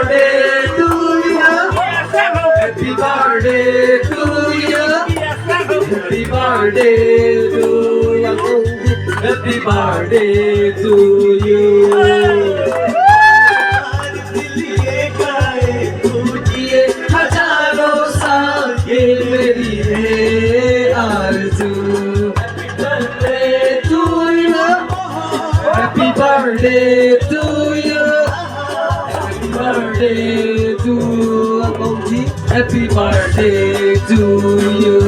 birthday to you. Happy birthday to you. Happy birthday to you. Happy birthday to you. हजारों साल ये मेरी है आरज़ू. Happy birthday to you. Happy birthday to ông Chí. Happy birthday to you.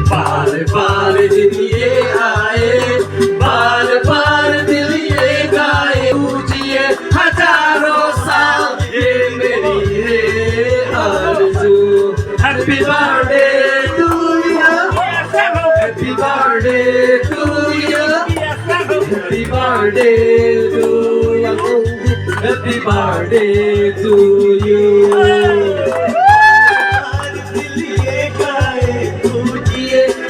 बार बार दिन ये आए, बार बार दिल ये गाए, पूजिए हजारों साल ये मेरी है आरज़ू. Happy birthday to you. Happy birthday to you. Happy birthday to you. Happy birthday to you.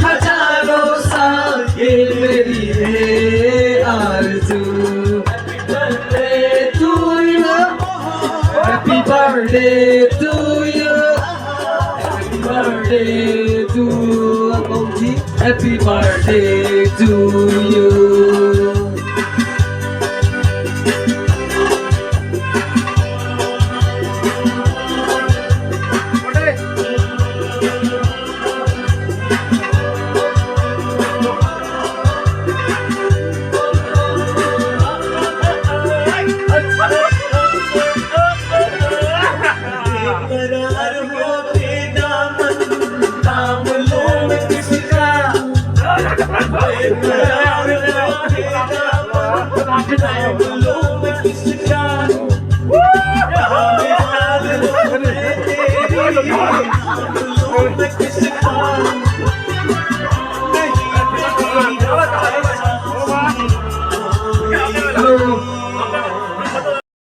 हजारों साल ये मेरी है आरज़ू. Happy birthday to you. Happy birthday to ông Chí. Happy birthday to you. Hello.